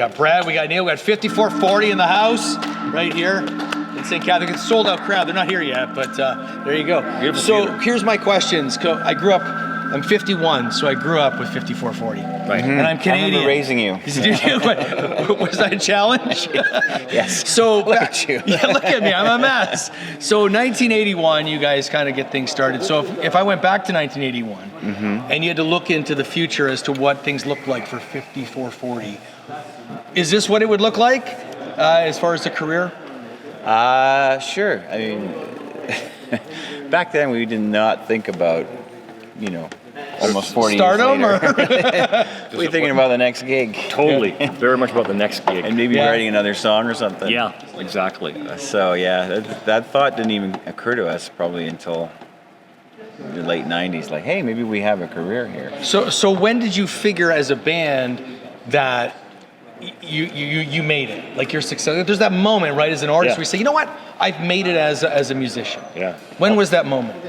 got Brad, we got Neil, we got 5440 in the house right here in St. Catharines. It's a sold out crowd. They're not here yet, but there you go. Beautiful so theater. here's my questions. I'm 51, so I grew up with 5440. Right. And I'm Canadian. I remember raising you. Was that a challenge? Yes. So look at you. Yeah, look at me. I'm a mess. So 1981, you guys kind of get things started. So if I went back to 1981 and you had to look into the future as to what things look like for 5440, is this what it would look like as far as the career? Sure. I mean, back then we did not think about, almost 40 Stardom years later. We're thinking about the next gig. Totally. Very much about the next gig. And maybe writing another song or something. Yeah, exactly. So yeah, that thought didn't even occur to us probably until the late 90s. Like, hey, maybe we have a career here. So when did you figure as a band that you made it? Like you're successful. There's that moment, right, as an artist where you say, you know what? I've made it as a musician. Yeah. When was that moment?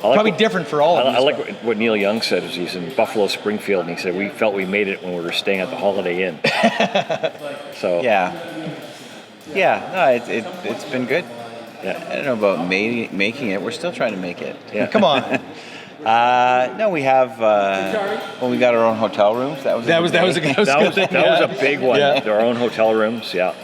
Probably different for all of us. I like what Neil Young said. He's in Buffalo, Springfield, and he said, we felt we made it when we were staying at the Holiday Inn. So Yeah, no, it's been good. Yeah. I don't know about making it. We're still trying to make it. Yeah. Come on. No, we have. When we got our own hotel rooms, that was a big one. Yeah. Our own hotel rooms. Yeah.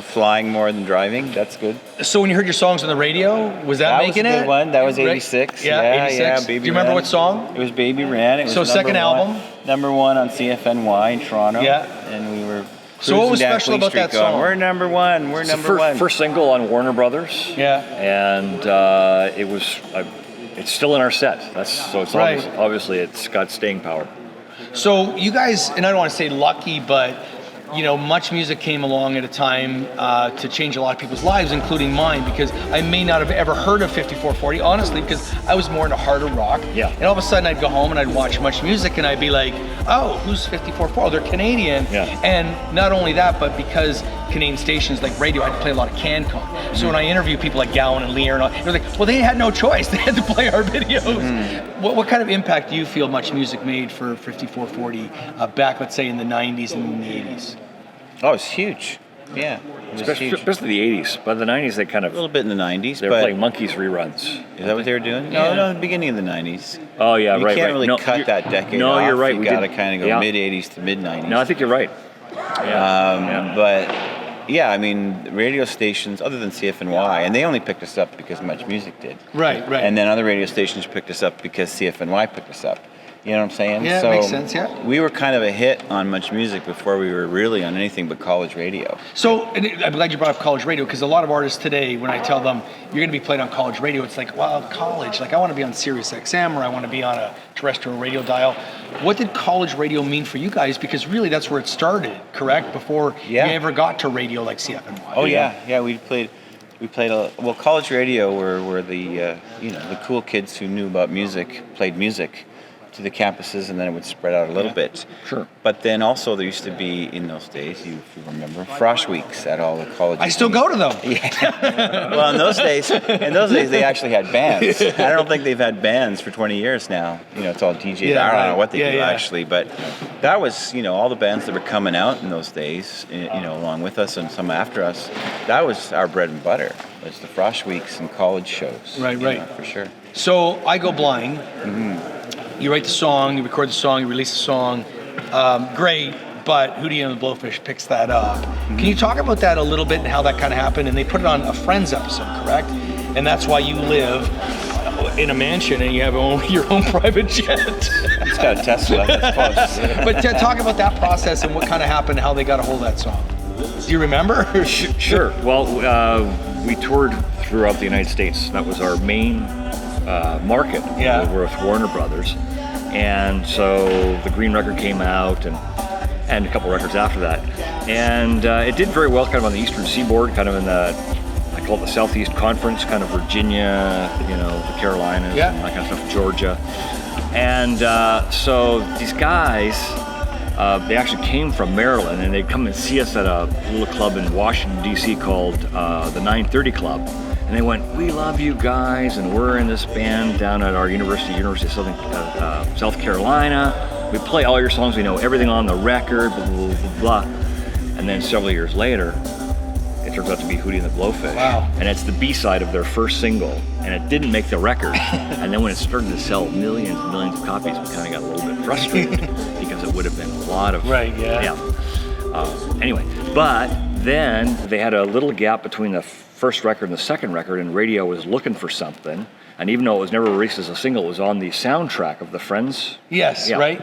Flying more than driving. That's good. So when you heard your songs on the radio, was that making was a it? good one. That was Right. 86. Yeah, 86. Yeah, Do Baby you remember Ran. what song? It was Baby Ran. It was So second album? Number one on CFNY in Toronto. Yeah. And we were. So what was cruising down special Queen about Street that going, song? We're number one. We're It's the number one. first single on Warner Brothers. Yeah. And it was. It's still in our set. So it's Right. obviously it's got staying power. So you guys, and I don't want to say lucky, but much music came along at a time to change a lot of people's lives, including mine, because I may not have ever heard of 5440, honestly, because I was more into harder rock. Yeah. And all of a sudden I'd go home and I'd watch Much Music and I'd be like, oh, who's 5440? Oh, they're Canadian. Yeah. And not only that, but because Canadian stations like radio, I'd play a lot of CanCon. So when I interview people like Gowan and Lear and all, they're like, well, they had no choice. They had to play our videos. What kind of impact do you feel Much Music made for 5440 back, let's say, in the 90s and the 80s? Oh, it's huge. Yeah. It was huge. Especially the 80s. By the 90s, they kind A of little bit in the 90s, they were but playing Monkees reruns. is that what they were doing? Yeah. No, the beginning of the 90s. Oh yeah, You right. can't right. really No, cut you're- that decade No, off. you're right. You got to kind of go mid 80s to mid 90s. No, I think you're right. Yeah. But yeah, I mean, radio stations other than CFNY, and they only picked us up because Much Music did. Right. And then other radio stations picked us up because CFNY picked us up. You know what I'm saying? Yeah, it so makes sense, yeah. We were kind of a hit on Much Music before we were really on anything but college radio. So, and I'm glad you brought up college radio, because a lot of artists today, when I tell them you're going to be played on college radio, it's like, well, college, like I want to be on Sirius XM or I want to be on a terrestrial radio dial. What did college radio mean for you guys? Because really that's where it started, correct? Before you ever got to radio like CFNY. Oh yeah, we played college radio were the the cool kids who knew about music played music to the campuses, and then it would spread out a little bit. Sure. But then also there used to be, in those days, if you remember, frosh weeks at all the colleges. I still go to them. Yeah. Well, in those days they actually had bands. I don't think they've had bands for 20 years now. It's all DJs. Yeah, I don't right. know what they do Yeah. actually, but that was, all the bands that were coming out in those days, along with us and some after us. That was our bread and butter. It was the frosh weeks and college shows. Right. For sure. So I Go Blind. You write the song, you record the song, you release the song. Great, but Hootie and the Blowfish picks that up. Can you talk about that a little bit and how that kind of happened? And they put it on a Friends episode, correct? And that's why you live in a mansion and you have your own private jet. It's got a Tesla. That's close. But talk about that process and what kind of happened and how they got a hold of that song. Do you remember? Sure. Well, we toured throughout the United States. That was our main market. Yeah. With Warner Brothers. And so the Green record came out and a couple records after that. And it did very well kind of on the Eastern Seaboard, kind of in the, I call it the Southeast Conference, kind of Virginia, the Carolinas, Yeah. and that kind of stuff, Georgia. And so these guys, they actually came from Maryland, and they'd come and see us at a little club in Washington, D.C. called the 930 Club. And they went, we love you guys, and we're in this band down at our University of South Carolina. We play all your songs, we know everything on the record, blah, blah, blah, blah. And then several years later, it turns out to be Hootie and the Blowfish. Wow. And it's the B-side of their first single, and it didn't make the record. And then when it started to sell millions and millions of copies, we kind of got a little bit frustrated because it would have been a lot of... Right, yeah. Anyway, but then they had a little gap between the first record and the second record, and radio was looking for something. And even though it was never released as a single, it was on the soundtrack of the Friends. Yes, right.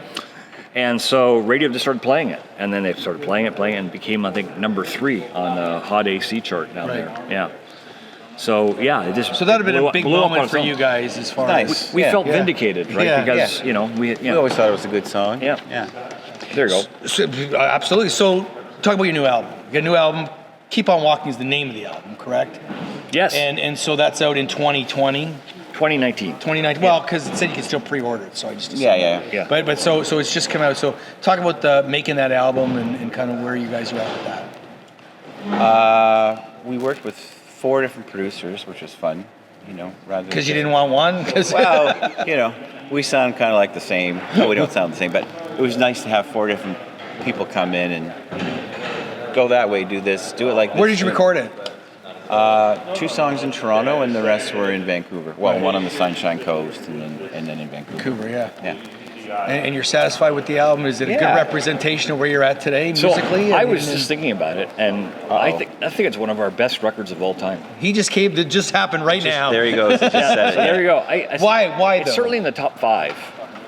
And so radio just started playing it, and then they started playing it, and became, I think, number 3 on the Hot AC chart down there. Yeah. So yeah, it just So that would have been a big moment for you guys as far as we felt vindicated, right? Yeah, because we always thought it was a good song. Yeah. There you go. So, absolutely. So talk about your new album. You got a new album. Keep On Walking is the name of the album, correct? Yes. And so that's out in 2020. 2019. 2019. Well, because it said you can still pre-order it, so I just assumed. Yeah. But so it's just come out. So talk about making that album and kind of where you guys are at with that. We worked with 4 different producers, which was fun, rather Because you didn't want one. Well, we sound kind of like the same. No, we don't sound the same, but it was nice to have 4 different people come in and go that way, do this, do it like this. Where did you record it? 2 songs in Toronto, and the rest were in Vancouver. Well, one on the Sunshine Coast, and then in Vancouver. Yeah. And you're satisfied with the album? Is it a good representation of where you're at today musically? So I was just thinking about it, and I think it's one of our best records of all time. He just came. It just happened right now. There he goes. He just said it. So there you go. Why It's though? certainly in the top 5.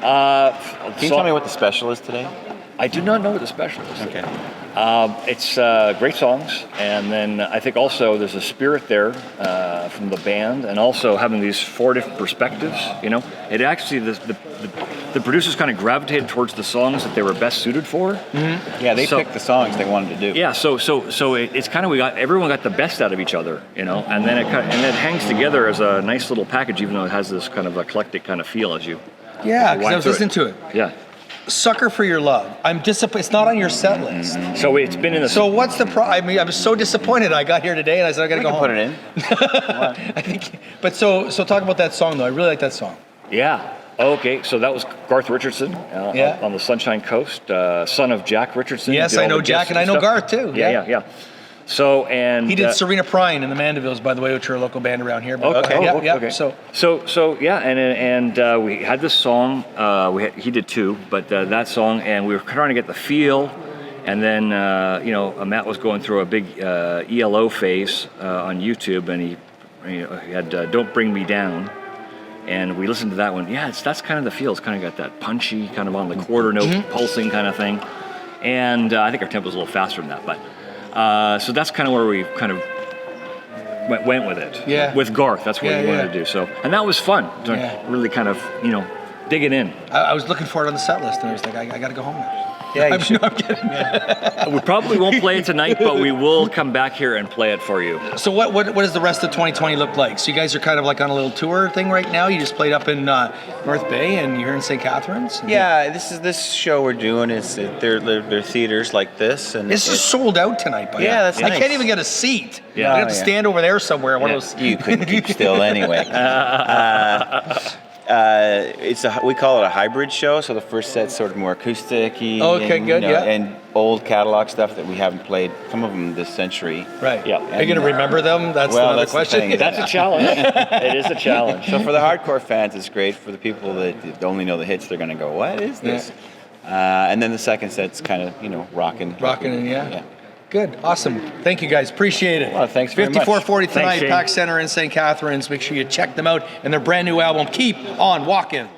Can you tell me what the special is today? I do not know what the special is. Okay. It's great songs, and then I think also there's a spirit there from the band, and also having these 4 different perspectives. It actually the producers kind of gravitated towards the songs that they were best suited for. Mm-hmm. Yeah, they picked the songs they wanted to do. Yeah, so it's kind of everyone got the best out of each other, and then it hangs together as a nice little package, even though it has this kind of eclectic kind of feel as you. Yeah, because I was listening to it. Yeah. Sucker for Your Love. I'm disappointed. It's not on your set list. Mm-hmm. So it's been in the. So what's the I mean, I'm so disappointed. I got here today and I said I got to go home. Put it in. I think. But so talk about that song though. I really like that song. Yeah. Okay. So that was Garth Richardson on the Sunshine Coast, son of Jack Richardson. Yes, I know Jack and I know Garth too. Yeah. So he did Serena Prine and the Mandevilles, by the way, which are a local band around here. But, okay. So yeah, and we had this song. He did 2, but that song, and we were trying to get the feel. And then Matt was going through a big ELO phase on YouTube, and he had "Don't Bring Me Down." And we listened to that one. Yeah, that's kind of the feel. It's kind of got that punchy, kind of on the quarter note, pulsing kind of thing. And I think our tempo's a little faster than that, but. So that's kind of where we kind of went with it. Yeah. With Garth, that's what we wanted to do. So, and that was fun. Really kind of, digging in. I was looking for it on the set list, and I was like, I got to go home now. Yeah, you should. I'm kidding. We probably won't play it tonight, but we will come back here and play it for you. So what does the rest of 2020 look like? So you guys are kind of like on a little tour thing right now. You just played up in North Bay, and you're in St. Catharines. Yeah, this show we're doing is they're theaters like this, and it's just sold out tonight. By that's I nice. can't even get a seat. Yeah. I have to stand over there somewhere. One of those. You couldn't keep still anyway. We call it a hybrid show, so the first set's sort of more acoustic-y. Okay, good, and old catalog stuff that we haven't played, some of them this century. Right. Yeah. Are you going to remember them? That's another question. That's a challenge. It is a challenge. So for the hardcore fans, it's great. For the people that only know the hits, they're going to go, what is this? And then the second set's kind of, rocking. Rocking, yeah. Good. Awesome. Thank you, guys. Appreciate it. Well, thanks very much. 5440 tonight, Thanks, Pack Center in St. Catharines. Make sure you check them out and their brand new album, Keep On Walking.